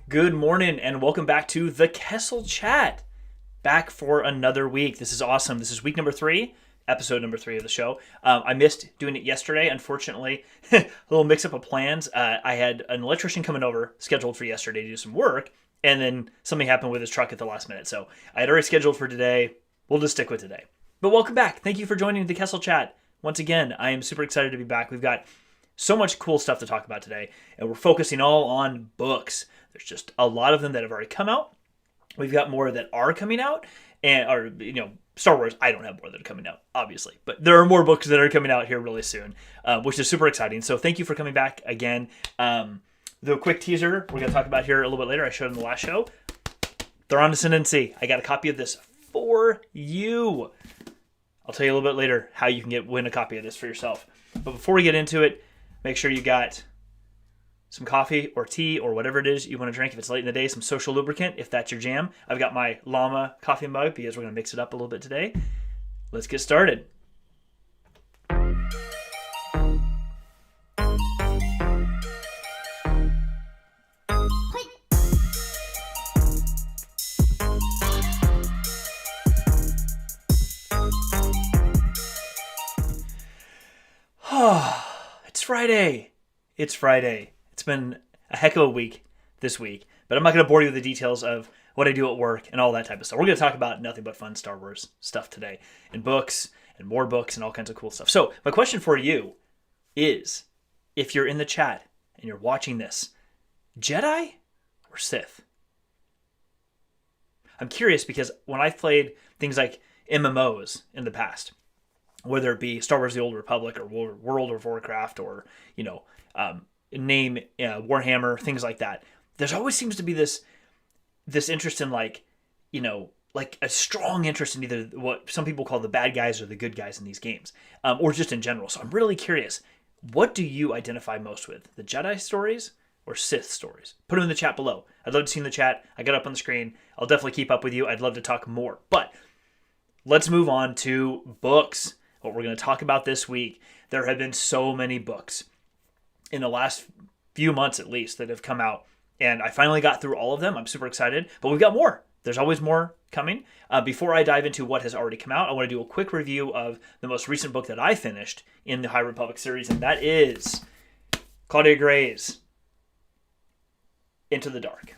Good morning and welcome back to the Kessel Chat. Back for another week. This is awesome. This is week number 3, episode number 3 of the show. I missed doing it yesterday, unfortunately. A little mix up of plans. I had an electrician coming over scheduled for yesterday to do some work, and then something happened with his truck at the last minute. So I had already scheduled for today. We'll just stick with today. But welcome back. Thank you for joining the Kessel Chat. Once again, I am super excited to be back. We've got so much cool stuff to talk about today, and we're focusing all on books. There's just a lot of them that have already come out. We've got more that are coming out, Star Wars, I don't have more that are coming out, obviously, but there are more books that are coming out here really soon, which is super exciting. So thank you for coming back again. The quick teaser we're going to talk about here a little bit later, I showed in the last show, Thrawn Ascendancy. I got a copy of this for you. I'll tell you a little bit later how you can win a copy of this for yourself. But before we get into it, make sure you got some coffee or tea or whatever it is you want to drink. If it's late in the day, some social lubricant, if that's your jam. I've got my llama coffee mug because we're going to mix it up a little bit today. Let's get started. It's Friday. It's Friday. It's been a heck of a week this week, but I'm not going to bore you with the details of what I do at work and all that type of stuff. We're going to talk about nothing but fun Star Wars stuff today, and books, and more books, and all kinds of cool stuff. So my question for you is, if you're in the chat and you're watching this, Jedi or Sith? I'm curious because when I've played things like MMOs in the past, whether it be Star Wars The Old Republic or World of Warcraft or, Warhammer, things like that, there's always seems to be this interest in like a strong interest in either what some people call the bad guys or the good guys in these games, or just in general. So I'm really curious, what do you identify most with, the Jedi stories or Sith stories? Put them in the chat below. I'd love to see in the chat. I got up on the screen. I'll definitely keep up with you. I'd love to talk more, but let's move on to books. What we're going to talk about this week. There have been so many books in the last few months, at least, that have come out. And I finally got through all of them. I'm super excited. But we've got more. There's always more coming. Before I dive into what has already come out, I want to do a quick review of the most recent book that I finished in the High Republic series. And that is Claudia Gray's Into the Dark.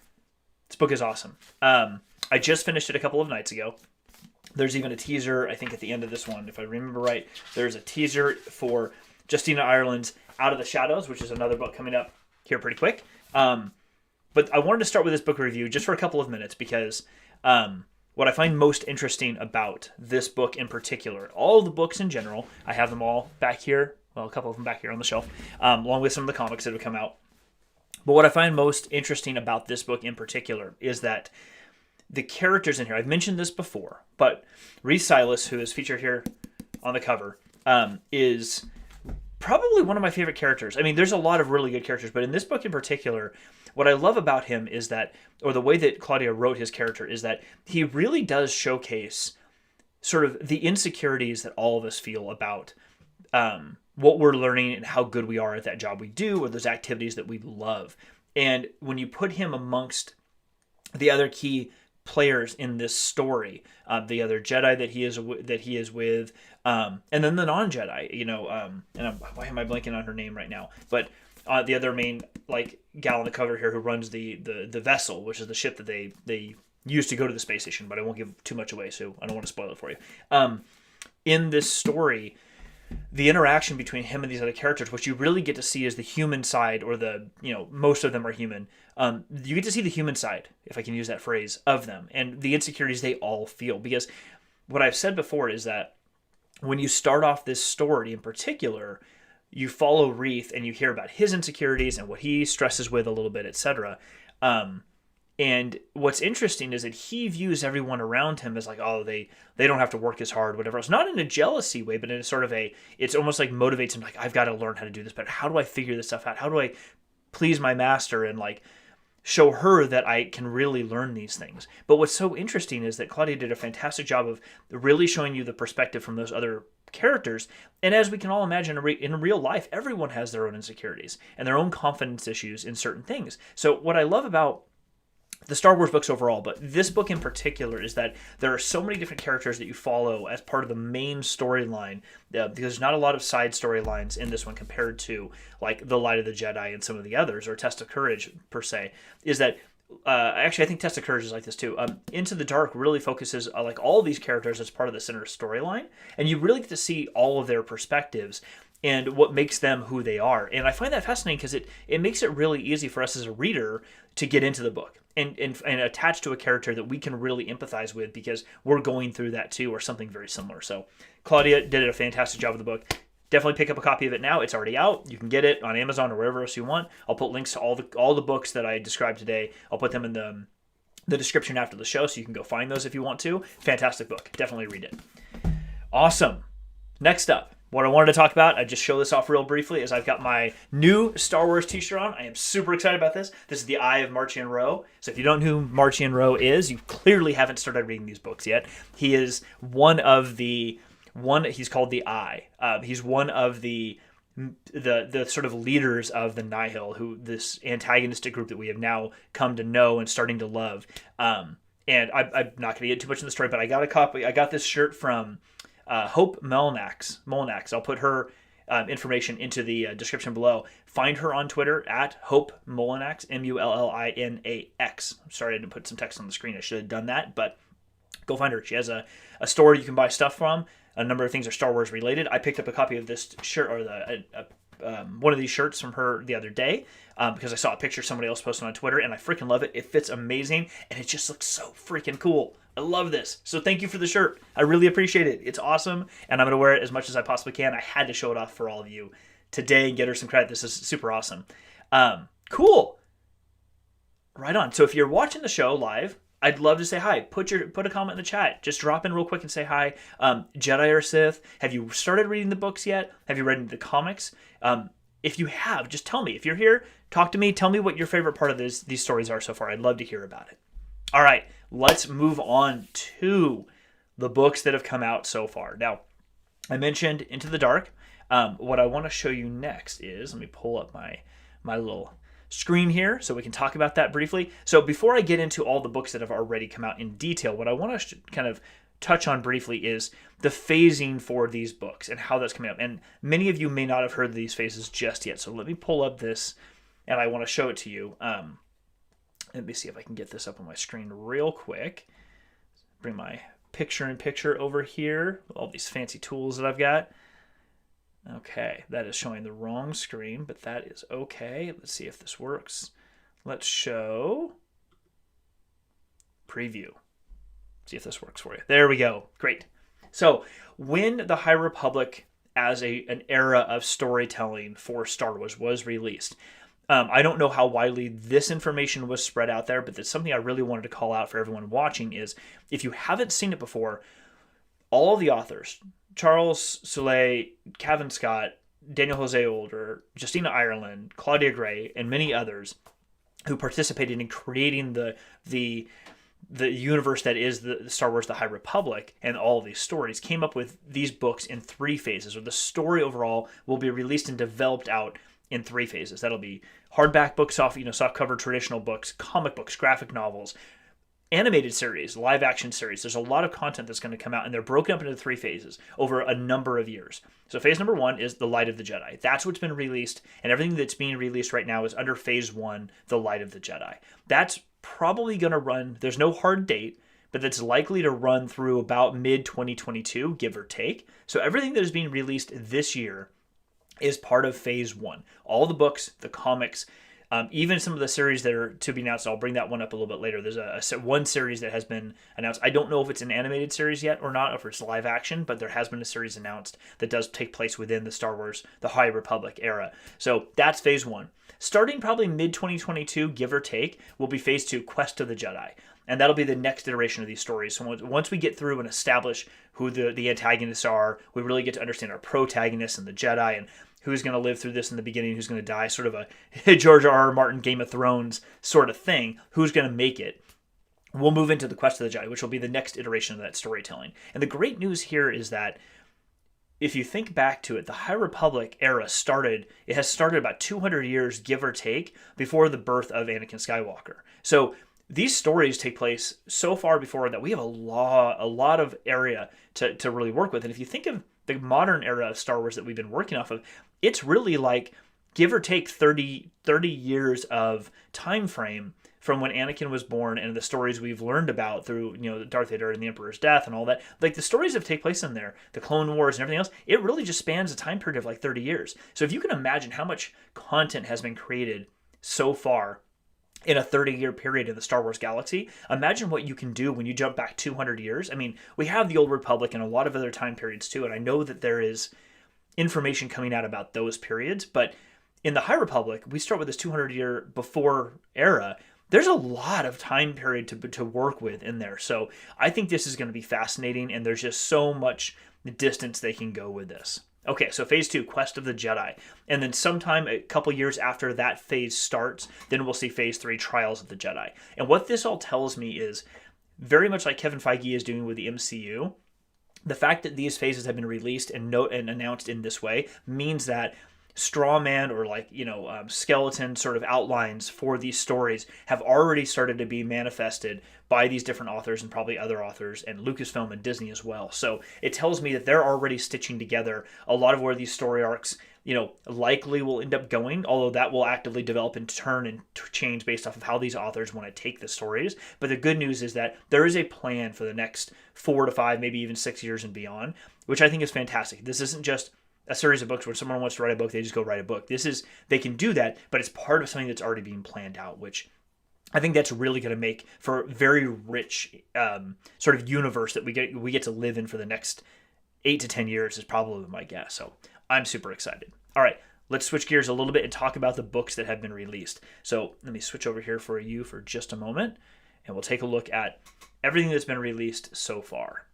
This book is awesome. I just finished it a couple of nights ago. There's even a teaser, I think, at the end of this one. If I remember right, there's a teaser for Justina Ireland's Out of the Shadows, which is another book coming up here pretty quick. But I wanted to start with this book review just for a couple of minutes because what I find most interesting about this book in particular, all the books in general, I have them all back here, well, a couple of them back here on the shelf, along with some of the comics that have come out. But what I find most interesting about this book in particular is that the characters in here, I've mentioned this before, but Reese Silas, who is featured here on the cover, is probably one of my favorite characters. I mean, there's a lot of really good characters, but in this book in particular, what I love about him is that, or the way that Claudia wrote his character, is that he really does showcase sort of the insecurities that all of us feel about what we're learning and how good we are at that job we do or those activities that we love. And when you put him amongst the other key players in this story, the other Jedi that he is with, and then the non-Jedi, why am I blanking on her name right now? But the other main gal on the cover here who runs the vessel, which is the ship that they use to go to the space station, but I won't give too much away, so I don't want to spoil it for you. In this story, the interaction between him and these other characters, what you really get to see is the human side, or most of them are human. You get to see the human side, if I can use that phrase, of them, and the insecurities they all feel. Because what I've said before is that when you start off this story in particular, you follow Reith and you hear about his insecurities and what he stresses with a little bit, etc. And what's interesting is that he views everyone around him as like, oh, they don't have to work as hard, whatever else. Not in a jealousy way, but in a sort of it's almost like motivates him, like, I've got to learn how to do this better. How do I figure this stuff out? How do I please my master and show her that I can really learn these things? But what's so interesting is that Claudia did a fantastic job of really showing you the perspective from those other characters. And as we can all imagine, in real life, everyone has their own insecurities and their own confidence issues in certain things. So what I love about the Star Wars books overall, but this book in particular is that there are so many different characters that you follow as part of the main storyline. Because there's not a lot of side storylines in this one compared to like The Light of the Jedi and some of the others, or Test of Courage per se. Is that actually I think Test of Courage is like this too. Into the Dark really focuses like all these characters as part of the center storyline, and you really get to see all of their perspectives and what makes them who they are. And I find that fascinating because it makes it really easy for us as a reader to get into the book and attach to a character that we can really empathize with because we're going through that too, or something very similar. So Claudia did a fantastic job with the book. Definitely pick up a copy of it now. It's already out. You can get it on Amazon or wherever else you want. I'll put links to all the books that I described today. I'll put them in the description after the show, so you can go find those if you want to. Fantastic book. Definitely read it. Awesome. Next up, what I wanted to talk about, I just show this off real briefly, is I've got my new Star Wars t-shirt on. I am super excited about this. This is The Eye of Marchion Ro. So if you don't know who Marchion Ro is, you clearly haven't started reading these books yet. He is he's called the Eye. He's one of the sort of leaders of the Nihil, who this antagonistic group that we have now come to know and starting to love. And I'm not going to get too much in the story, but I got a copy. I got this shirt from Hope Molinax. I'll put her information into the description below. Find her on Twitter at Hope Molinax, Mullinax. I'm sorry I didn't put some text on the screen. I should have done that, but go find her. She has a store you can buy stuff from. A number of things are Star Wars related. I picked up a copy of this shirt, or one of these shirts from her the other day because I saw a picture somebody else posted on Twitter, and I freaking love it. It fits amazing, and it just looks so freaking cool. I love this. So thank you for the shirt. I really appreciate it. It's awesome, and I'm going to wear it as much as I possibly can. I had to show it off for all of you today and get her some credit. This is super awesome. Cool. Right on. So if you're watching the show live, I'd love to say hi. Put a comment in the chat. Just drop in real quick and say hi. Jedi or Sith, have you started reading the books yet? Have you read the comics? If you have, just tell me. If you're here, talk to me. Tell me what your favorite part of these stories are so far. I'd love to hear about it. All right, let's move on to the books that have come out so far. Now, I mentioned Into the Dark. What I want to show you next is, let me pull up my little screen here so we can talk about that briefly. So before I get into all the books that have already come out in detail, what I want to kind of touch on briefly is the phasing for these books and how that's coming up. And many of you may not have heard these phases just yet. So let me pull up this and I want to show it to you. Let me see if I can get this up on my screen real quick. Bring my picture-in-picture over here with all these fancy tools that I've got. Okay, that is showing the wrong screen, but that is okay. Let's see if this works. Let's show preview. See if this works for you. There we go. Great. So when the High Republic as an era of storytelling for Star Wars was released, I don't know how widely this information was spread out there, but that's something I really wanted to call out for everyone watching is if you haven't seen it before, all of the authors, Charles Soule, Cavan Scott, Daniel Jose Older, Justina Ireland, Claudia Gray, and many others who participated in creating the universe that is the Star Wars, the High Republic, and all of these stories came up with these books in 3 phases, or the story overall will be released and developed out in 3 phases. That'll be hardback books, soft cover traditional books, comic books, graphic novels, animated series, live action series. There's a lot of content that's going to come out, and they're broken up into 3 phases over a number of years. So phase number 1 is The Light of the Jedi. That's what's been released, and everything that's being released right now is under phase 1, The Light of the Jedi. That's probably going to run, there's no hard date, but that's likely to run through about mid-2022, give or take. So everything that is being released this year is part of phase 1. All the books, the comics, even some of the series that are to be announced. I'll bring that one up a little bit later. There's one series that has been announced. I don't know if it's an animated series yet or not, or if it's live action, but there has been a series announced that does take place within the Star Wars, the High Republic era. So that's phase 1. Starting probably mid-2022, give or take, will be phase 2, Quest of the Jedi. And that'll be the next iteration of these stories. So once we get through and establish who the antagonists are, we really get to understand our protagonists and the Jedi and who's going to live through this in the beginning, who's going to die, sort of a George R.R. Martin Game of Thrones sort of thing, who's going to make it. We'll move into the Quest of the Jedi, which will be the next iteration of that storytelling. And the great news here is that if you think back to it, the High Republic era has started about 200 years, give or take, before the birth of Anakin Skywalker. So these stories take place so far before that we have a lot of area to really work with. And if you think of the modern era of Star Wars that we've been working off of, it's really like give or take 30 years of time frame from when Anakin was born and the stories we've learned about through, Darth Vader and the Emperor's death and all that. Like the stories that take place in there, the Clone Wars and everything else, it really just spans a time period of like 30 years. So if you can imagine how much content has been created so far in a 30-year period in the Star Wars galaxy, imagine what you can do when you jump back 200 years. I mean, we have the Old Republic and a lot of other time periods too, and I know that there is information coming out about those periods, but in the High Republic, we start with this 200-year before era. There's a lot of time period to work with in there. So I think this is going to be fascinating, and there's just so much distance they can go with this. Okay, so phase 2, Quest of the Jedi. And then sometime a couple years after that phase starts, then we'll see phase 3, Trials of the Jedi. And what this all tells me is, very much like Kevin Feige is doing with the MCU, the fact that these phases have been released and announced in this way means that straw man or skeleton sort of outlines for these stories have already started to be manifested by these different authors and probably other authors and Lucasfilm and Disney as well. So it tells me that they're already stitching together a lot of where these story arcs likely will end up going, although that will actively develop and turn and change based off of how these authors want to take the stories. But the good news is that there is a plan for the next 4 to 5, maybe even 6 years and beyond, which I think is fantastic. This isn't just a series of books where someone wants to write a book, they just go write a book. They can do that, but it's part of something that's already being planned out, which I think that's really going to make for a very rich sort of universe that we get to live in for the next 8 to 10 years is probably my guess. So I'm super excited. All right, let's switch gears a little bit and talk about the books that have been released. So let me switch over here for you for just a moment, and we'll take a look at everything that's been released so far.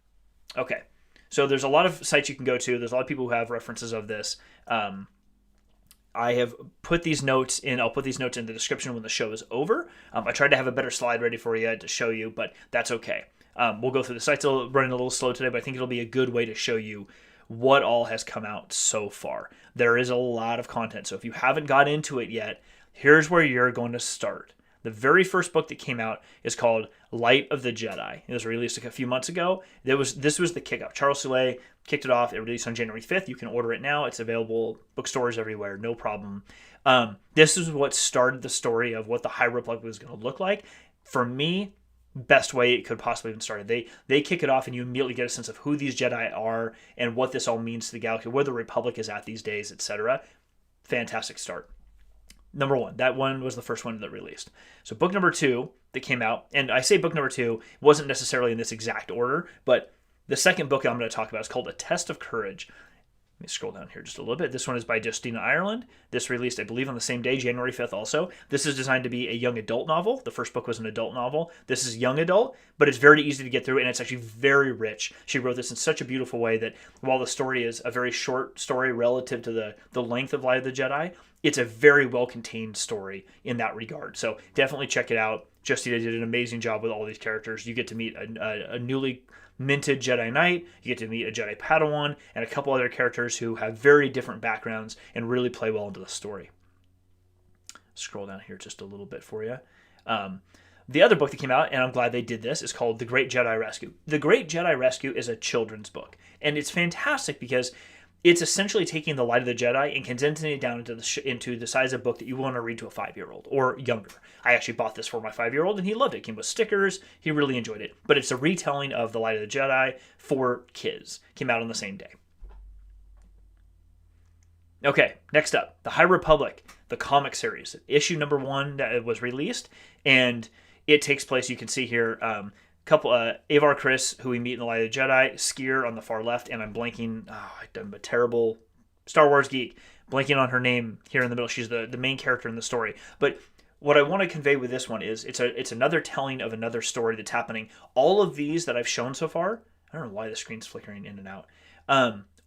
Okay. So there's a lot of sites you can go to. There's a lot of people who have references of this. I have put these notes in. I'll put these notes in the description when the show is over. I tried to have a better slide ready for you to show you, but that's okay. We'll go through the sites. It's running a little slow today, but I think it'll be a good way to show you what all has come out so far. There is a lot of content. So if you haven't got into it yet, here's where you're going to start. The very first book that came out is called Light of the Jedi. It was released a few months ago. This was the kickoff. Charles Soule kicked it off. It released on January 5th. You can order it now. It's available bookstores everywhere, no problem. This is what started the story of what the High Republic was going to look like. For me, best way it could possibly have been started. They kick it off and you immediately get a sense of who these Jedi are and what this all means to the galaxy, where the Republic is at these days, etc. Fantastic start. Number 1, that one was the first one that released. So book number 2 that came out, and I say book number 2 wasn't necessarily in this exact order, but the second book I'm going to talk about is called A Test of Courage. Let me scroll down here just a little bit. This one is by Justina Ireland. This released, I believe, on the same day, January 5th also. This is designed to be a young adult novel. The first book was an adult novel. This is young adult, but it's very easy to get through, and it's actually very rich. She wrote this in such a beautiful way that while the story is a very short story relative to the length of Light of the Jedi, it's a very well-contained story in that regard. So definitely check it out. Justina did an amazing job with all these characters. You get to meet a newly minted Jedi Knight, you get to meet a Jedi Padawan, and a couple other characters who have very different backgrounds and really play well into the story. Scroll down here just a little bit for you. The other book that came out, and I'm glad they did this, is called The Great Jedi Rescue. The Great Jedi Rescue is a children's book, and it's fantastic because it's essentially taking the Light of the Jedi and condensing it down into the size of book that you want to read to a 5-year-old or younger. I actually bought this for my 5-year-old, and he loved it. It came with stickers. He really enjoyed it. But it's a retelling of the Light of the Jedi for kids. Came out on the same day. Okay, next up, The High Republic, the comic series. Issue number 1 that was released, and it takes place, you can see here, Avar Chris, who we meet in the Light of the Jedi, Skier on the far left, and I'm blanking. I'm a terrible Star Wars geek, blanking on her name here in the middle. She's the main character in the story. But what I want to convey with this one is it's another telling of another story that's happening. All of these that I've shown so far, I don't know why the screen's flickering in and out.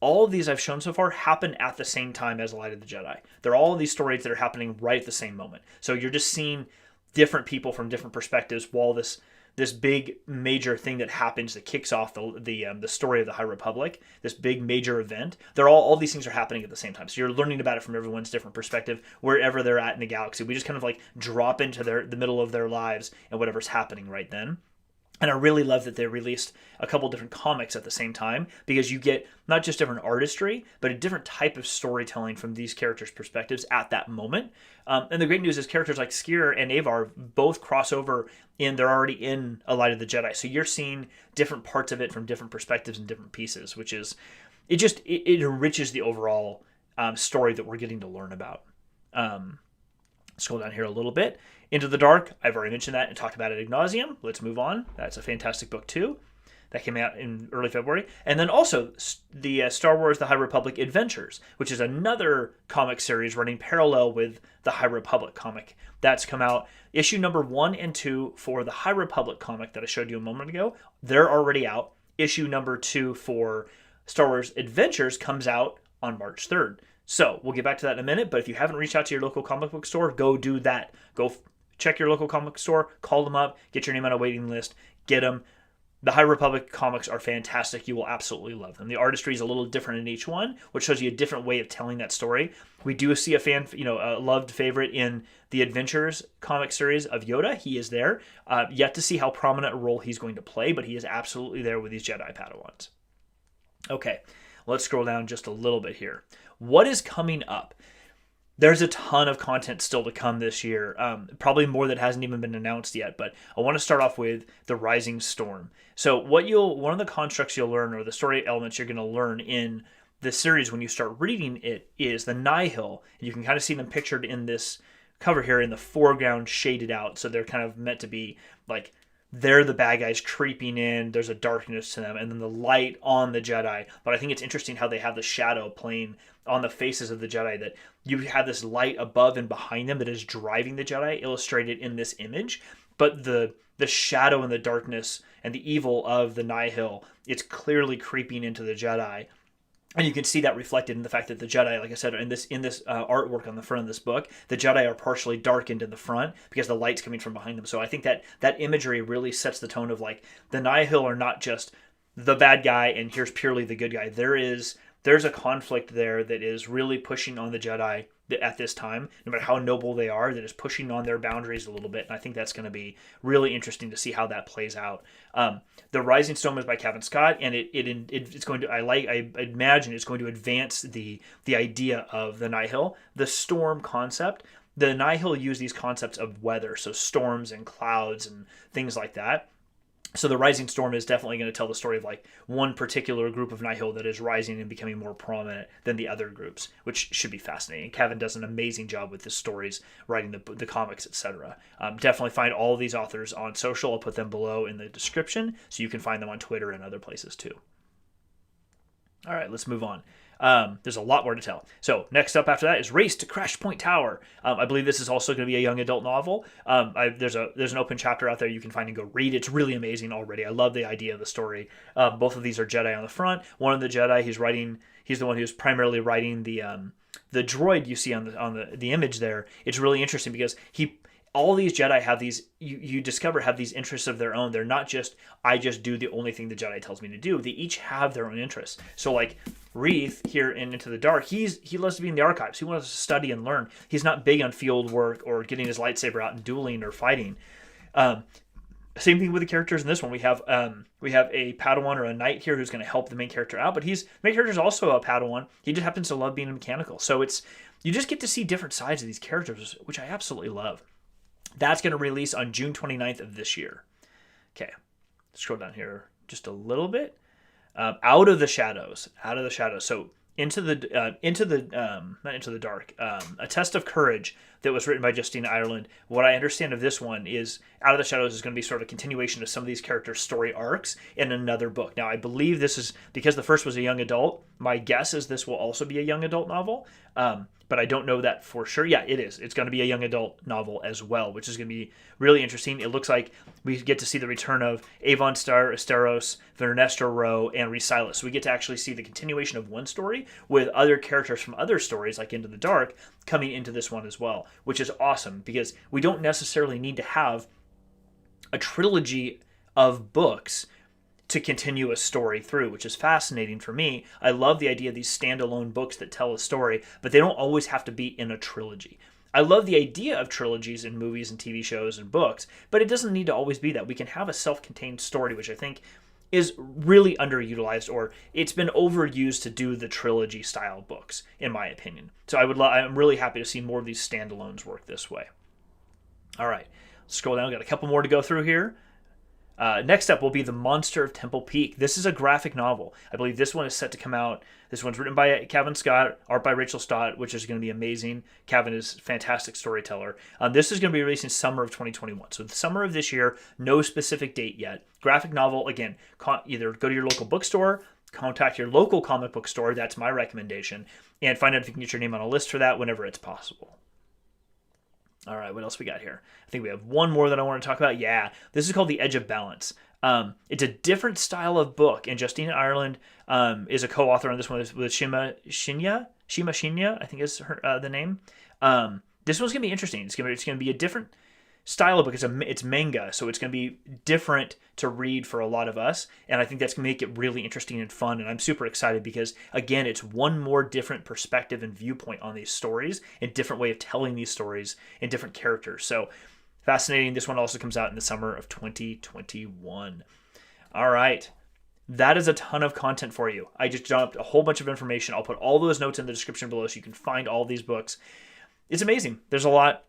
All of these I've shown so far happen at the same time as the Light of the Jedi. They're all of these stories that are happening right at the same moment. So you're just seeing different people from different perspectives while this this big major thing that happens that kicks off the story of the High Republic, this big major event. They're all these things are happening at the same time. So you're learning about it from everyone's different perspective, wherever they're at in the galaxy. We just kind of like drop into the middle of their lives and whatever's happening right then. And I really love that they released a couple different comics at the same time, because you get not just different artistry, but a different type of storytelling from these characters' perspectives at that moment. And the great news is characters like Skier and Avar both cross over they're already in A Light of the Jedi. So you're seeing different parts of it from different perspectives and different pieces, which is, it enriches the overall story that we're getting to learn about. Scroll down here a little bit. Into the Dark, I've already mentioned that and talked about it ad nauseum. Let's move on. That's a fantastic book too. That came out in early February. And then also the Star Wars The High Republic Adventures, which is another comic series running parallel with the High Republic comic. That's come out. Issue number 1 and 2 for the High Republic comic that I showed you a moment ago, they're already out. Issue number 2 for Star Wars Adventures comes out on March 3rd. So we'll get back to that in a minute, but if you haven't reached out to your local comic book store, go do that. Go check your local comic store, call them up, get your name on a waiting list, get them. The High Republic comics are fantastic. You will absolutely love them. The artistry is a little different in each one, which shows you a different way of telling that story. We do see a loved favorite in the Adventures comic series of Yoda. He is there. Yet to see how prominent a role he's going to play, but he is absolutely there with these Jedi Padawans. Okay, let's scroll down just a little bit here. What is coming up? There's a ton of content still to come this year, probably more that hasn't even been announced yet, but I want to start off with The Rising Storm. So one of the constructs you'll learn, or the story elements you're going to learn in this series when you start reading it, is the Nihil. And you can kind of see them pictured in this cover here in the foreground, shaded out, so they're kind of meant to be like, they're the bad guys creeping in, there's a darkness to them, and then the light on the Jedi. But I think it's interesting how they have the shadow playing on the faces of the Jedi, that you have this light above and behind them that is driving the Jedi, illustrated in this image. But the shadow and the darkness and the evil of the Nihil, it's clearly creeping into the Jedi. And you can see that reflected in the fact that the Jedi, like I said, in this artwork on the front of this book, the Jedi are partially darkened in the front because the light's coming from behind them. So I think that imagery really sets the tone of like, the Nihil are not just the bad guy and here's purely the good guy. There's a conflict there that is really pushing on the Jedi at this time, no matter how noble they are, that is pushing on their boundaries a little bit. And I think that's going to be really interesting to see how that plays out. The Rising Storm is by Cavan Scott, and it's going to, I imagine it's going to advance the idea of the Nihil, the storm concept. The Nihil use these concepts of weather, so storms and clouds and things like that. So the Rising Storm is definitely going to tell the story of like one particular group of Nihil that is rising and becoming more prominent than the other groups, which should be fascinating. Cavan does an amazing job with his stories, writing the comics, etc. Definitely find all of these authors on social. I'll put them below in the description so you can find them on Twitter and other places too. All right, let's move on. There's a lot more to tell. So next up after that is Race to Crash Point Tower. I believe this is also going to be a young adult novel. There's an open chapter out there you can find and go read. It's really amazing already. I love the idea of the story. Both of these are Jedi on the front. One of the Jedi, he's the one who's primarily writing the droid you see on the image there. It's really interesting because all these Jedi have these, you discover, have these interests of their own. They're not just, I just do the only thing the Jedi tells me to do. They each have their own interests. So like Reith here in Into the Dark, he loves to be in the archives. He wants to study and learn. He's not big on field work or getting his lightsaber out and dueling or fighting. Same thing with the characters in this one. We have a Padawan or a knight here who's going to help the main character out, but the main character is also a Padawan. He just happens to love being mechanical. So you just get to see different sides of these characters, which I absolutely love. That's going to release on June 29th of this year. Okay, scroll down here just a little bit. Out of the shadows. So not into the dark. A Test of Courage that was written by Justina Ireland. What I understand of this one is Out of the Shadows is going to be sort of a continuation of some of these characters' story arcs in another book. Now, I believe this is, because the first was a young adult, my guess is this will also be a young adult novel. But I don't know that for sure. Yeah, it is. It's going to be a young adult novel as well, which is going to be really interesting. It looks like we get to see the return of Avon Staros, Vernestor Rowe, and Resilas. So we get to actually see the continuation of one story with other characters from other stories, like Into the Dark, coming into this one as well, which is awesome because we don't necessarily need to have a trilogy of books to continue a story through, which is fascinating for me. I love the idea of these standalone books that tell a story, but they don't always have to be in a trilogy. I love the idea of trilogies in movies and TV shows and books, but it doesn't need to always be that. We can have a self-contained story, which I think is really underutilized, or it's been overused to do the trilogy style books, in my opinion. So I'm really happy to see more of these standalones work this way. All right, scroll down. We've got a couple more to go through here. Next up will be The Monster of Temple Peak. This is a graphic novel. I believe this one is set to come out. This one's written by Cavan Scott, art by Rachel Stott, which is going to be amazing. Cavan is a fantastic storyteller. This is going to be released in summer of 2021. So the summer of this year, no specific date yet. Graphic novel, again, either go to your local bookstore, contact your local comic book store, that's my recommendation, and find out if you can get your name on a list for that whenever it's possible. All right, what else we got here? I think we have one more that I want to talk about. Yeah, this is called The Edge of Balance. It's a different style of book, and Justina Ireland is a co-author on this one with Shima Shinya, I think is her the name. This one's gonna be interesting. It's gonna be a different style of book. It's manga, so it's gonna be different to read for a lot of us, and I think that's gonna make it really interesting and fun. And I'm super excited because again, it's one more different perspective and viewpoint on these stories, and different way of telling these stories, and different characters. So fascinating. This one also comes out in the summer of 2021. All right. That is a ton of content for you. I just dumped a whole bunch of information. I'll put all those notes in the description below so you can find all these books. It's amazing. There's a lot.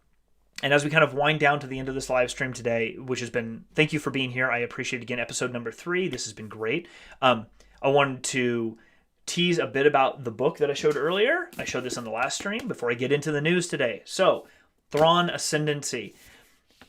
And as we kind of wind down to the end of this live stream today, which has been, thank you for being here. I appreciate, again, episode number 3. This has been great. I wanted to tease a bit about the book that I showed earlier. I showed this on the last stream before I get into the news today. So, Thrawn Ascendancy.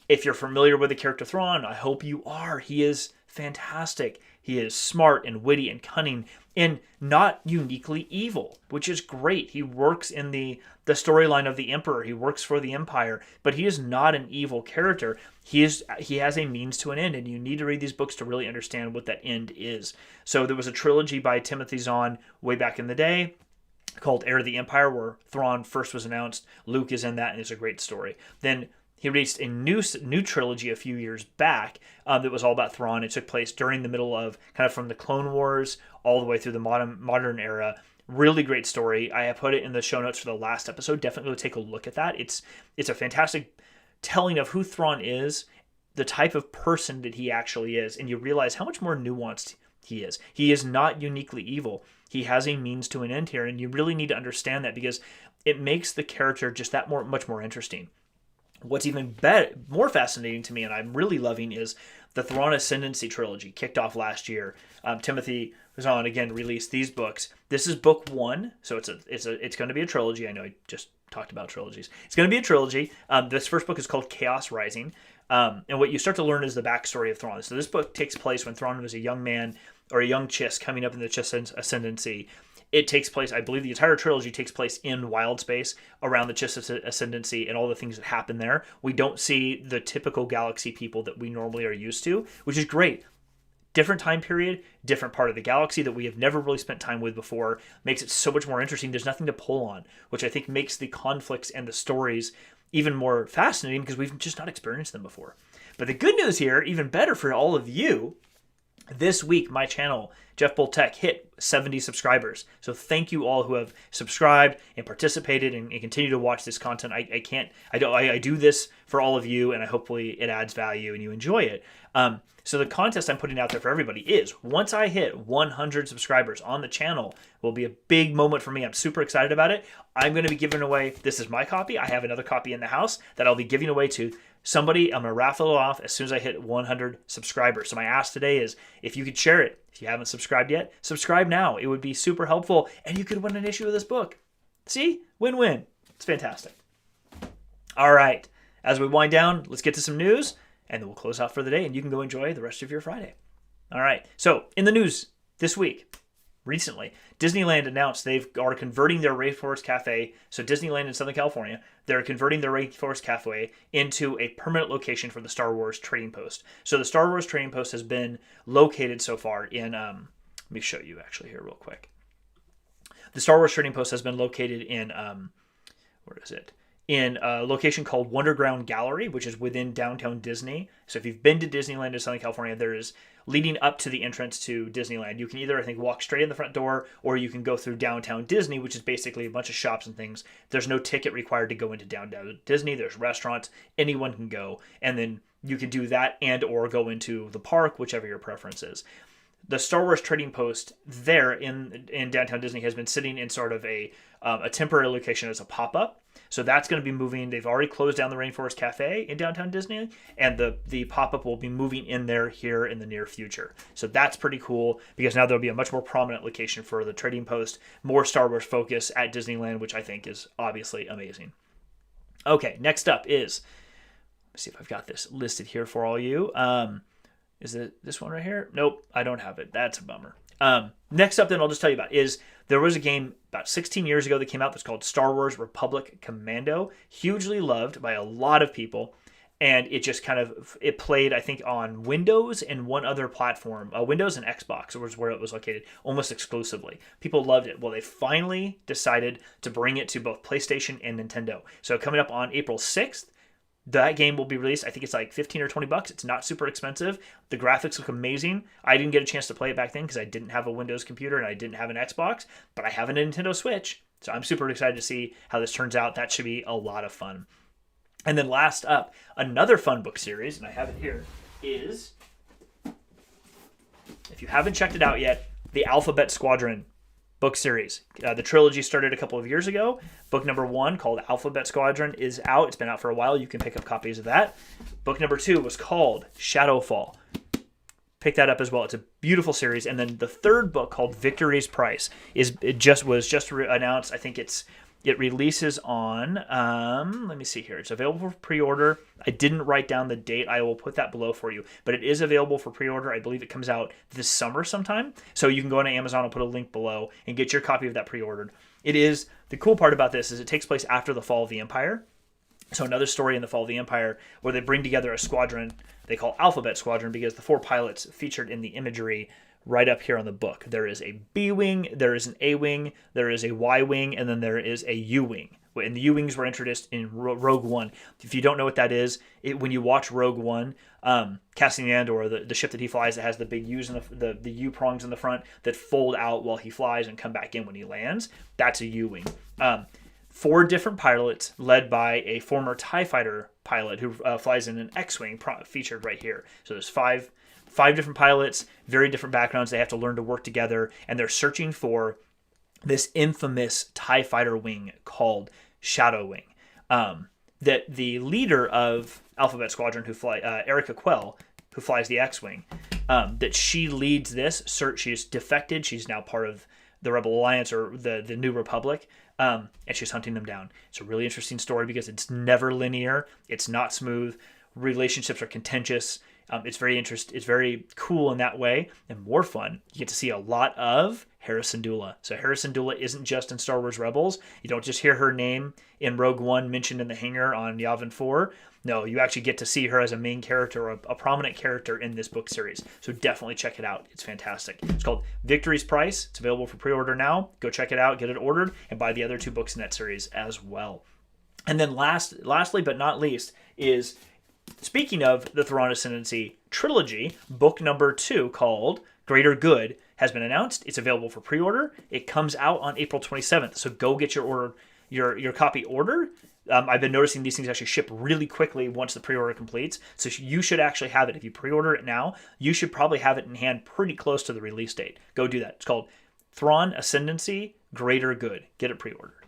If you're familiar with the character Thrawn, I hope you are. He is fantastic. He is smart and witty and cunning and not uniquely evil, which is great. He works in the storyline of the Emperor. He works for the Empire, but he is not an evil character. He has a means to an end, and you need to read these books to really understand what that end is. So there was a trilogy by Timothy Zahn way back in the day called Heir of the Empire, where Thrawn first was announced. Luke is in that, and it's a great story. Then he released a new trilogy a few years back that was all about Thrawn. It took place during the middle of, kind of from the Clone Wars all the way through the modern era. Really great story. I have put it in the show notes for the last episode. Definitely take a look at that. It's a fantastic telling of who Thrawn is, the type of person that he actually is, and you realize how much more nuanced he is. He is not uniquely evil. He has a means to an end here, and you really need to understand that because it makes the character just that much more interesting. What's even more fascinating to me, and I'm really loving, is the Thrawn Ascendancy trilogy kicked off last year. Timothy Zahn again released these books. This is book 1, so it's going to be a trilogy. I know I just talked about trilogies. It's going to be a trilogy. This first book is called Chaos Rising, and what you start to learn is the backstory of Thrawn. So this book takes place when Thrawn was a young man or a young Chiss coming up in the Chiss Ascendancy. It takes place, I believe the entire trilogy takes place in wild space around the Chiss Ascendancy and all the things that happen there. We don't see the typical galaxy people that we normally are used to, which is great. Different time period, different part of the galaxy that we have never really spent time with before. Makes it so much more interesting. There's nothing to pull on, which I think makes the conflicts and the stories even more fascinating because we've just not experienced them before. But the good news here, even better for all of you, this week, my channel, Jeff Bull Tech, hit 70 subscribers. So thank you all who have subscribed and participated and continue to watch this content. I do this for all of you, and hopefully it adds value and you enjoy it. So the contest I'm putting out there for everybody is, once I hit 100 subscribers on the channel, will be a big moment for me. I'm super excited about it. I'm going to be giving away, this is my copy. I have another copy in the house that I'll be giving away to somebody. I'm going to raffle it off as soon as I hit 100 subscribers. So my ask today is, if you could share it, if you haven't subscribed yet, subscribe now. It would be super helpful, and you could win an issue of this book. See? Win-win. It's fantastic. All right. As we wind down, let's get to some news, and then we'll close out for the day, and you can go enjoy the rest of your Friday. All right. So in the news this week, recently, Disneyland announced they are converting their Rainforest Cafe. So Disneyland in Southern California, they're converting their Rainforest Cafe into a permanent location for the Star Wars Trading Post. So the Star Wars Trading Post has been located so far in, let me show you actually here real quick. The Star Wars Trading Post has been located in, where is it? in a location called Wonderground Gallery, which is within downtown Disney. So if you've been to Disneyland in Southern California, there is, leading up to the entrance to Disneyland, you can either, I think, walk straight in the front door, or you can go through downtown Disney, which is basically a bunch of shops and things. There's no ticket required to go into downtown Disney. There's restaurants. Anyone can go. And then you can do that and or go into the park, whichever your preference is. The Star Wars Trading Post there in downtown Disney has been sitting in sort of a temporary location as a pop-up. So that's going to be moving. They've already closed down the Rainforest Cafe in downtown Disney, and the pop-up will be moving in there here in the near future. So that's pretty cool, because now there'll be a much more prominent location for the Trading Post, more Star Wars focus at Disneyland, which I think is obviously amazing. Okay, next up is, let's see if I've got this listed here for all you. Is it this one right here? Nope, I don't have it. That's a bummer. Next up, then, I'll just tell you about is there was a game about 16 years ago that came out that's called Star Wars Republic Commando. Hugely loved by a lot of people. And it just it played, I think, on Windows and one other platform. Windows and Xbox was where it was located almost exclusively. People loved it. Well, they finally decided to bring it to both PlayStation and Nintendo. So coming up on April 6th, that game will be released. I think it's like $15 or $20. It's not super expensive. The graphics look amazing. I didn't get a chance to play it back then because I didn't have a Windows computer and I didn't have an Xbox, but I have a Nintendo Switch. So I'm super excited to see how this turns out. That should be a lot of fun. And then last up, another fun book series, and I have it here, is, if you haven't checked it out yet, the Alphabet Squadron book series. The trilogy started a couple of years ago. Book number 1, called Alphabet Squadron, is out. It's been out for a while. You can pick up copies of that. Book number 2 was called Shadowfall. Pick that up as well. It's a beautiful series. And then the third book, called Victory's Price, was just announced. I think it releases on, let me see here. It's available for pre-order. I didn't write down the date. I will put that below for you. But it is available for pre-order. I believe it comes out this summer sometime. So you can go on Amazon. I'll put a link below and get your copy of that pre-ordered. The cool part about this is it takes place after the fall of the Empire. So another story in the fall of the Empire where they bring together a squadron they call Alphabet Squadron, because the 4 pilots featured in the imagery right up here on the book. There is a B-wing, there is an A-wing, there is a Y-wing, and then there is a U-wing. And the U-wings were introduced in Rogue One. If you don't know what that is, when you watch Rogue One, Cassian Andor, the ship that he flies that has the big U's and the U-prongs in the front that fold out while he flies and come back in when he lands, that's a U-wing. 4 different pilots led by a former TIE fighter pilot who flies in an X-wing featured right here. So there's 5 different pilots, very different backgrounds. They have to learn to work together, and they're searching for this infamous TIE fighter wing called Shadow Wing. That the leader of Alphabet Squadron, Erica Quell, who flies the X-wing, that she leads this search. She's defected. She's now part of the Rebel Alliance, or the New Republic, and she's hunting them down. It's a really interesting story because it's never linear. It's not smooth. Relationships are contentious. It's very cool in that way, and more fun. You get to see a lot of Hera Syndulla. So Hera Syndulla isn't just in Star Wars Rebels. You don't just hear her name in Rogue One mentioned in the hangar on Yavin 4. No, you actually get to see her as a main character, or a prominent character in this book series. So definitely check it out. It's fantastic. It's called Victory's Price. It's available for pre-order now. Go check it out, get it ordered, and buy the other 2 books in that series as well. And then lastly but not least is, speaking of the Thrawn Ascendancy trilogy, book number 2, called Greater Good, has been announced. It's available for pre-order. It comes out on April 27th. So go get your copy ordered. I've been noticing these things actually ship really quickly once the pre-order completes. So you should actually have it. If you pre-order it now, you should probably have it in hand pretty close to the release date. Go do that. It's called Thrawn Ascendancy Greater Good. Get it pre-ordered.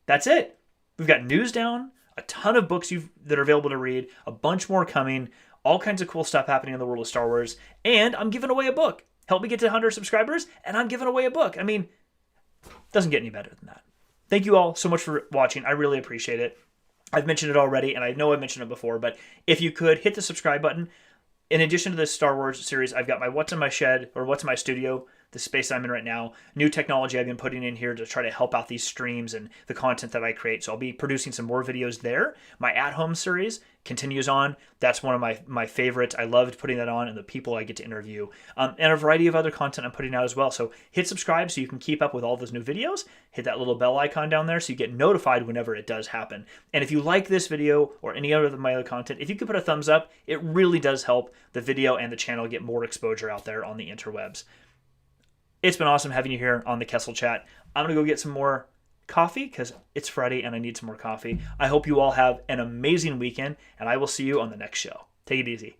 That's it. We've got news down, a ton of books that are available to read, a bunch more coming, all kinds of cool stuff happening in the world of Star Wars, and I'm giving away a book. Help me get to 100 subscribers, and I'm giving away a book. I mean, doesn't get any better than that. Thank you all so much for watching. I really appreciate it. I've mentioned it already, and I know I've mentioned it before, but if you could, hit the subscribe button. In addition to this Star Wars series, I've got my What's in My Shed, or What's in My Studio the space I'm in right now, new technology I've been putting in here to try to help out these streams and the content that I create. So I'll be producing some more videos there. My at-home series continues on. That's one of my favorites. I loved putting that on and the people I get to interview, and a variety of other content I'm putting out as well. So hit subscribe so you can keep up with all those new videos. Hit that little bell icon down there so you get notified whenever it does happen. And if you like this video or any other of my other content, if you could put a thumbs up, it really does help the video and the channel get more exposure out there on the interwebs. It's been awesome having you here on the Kessel Chat. I'm going to go get some more coffee because it's Friday and I need some more coffee. I hope you all have an amazing weekend, and I will see you on the next show. Take it easy.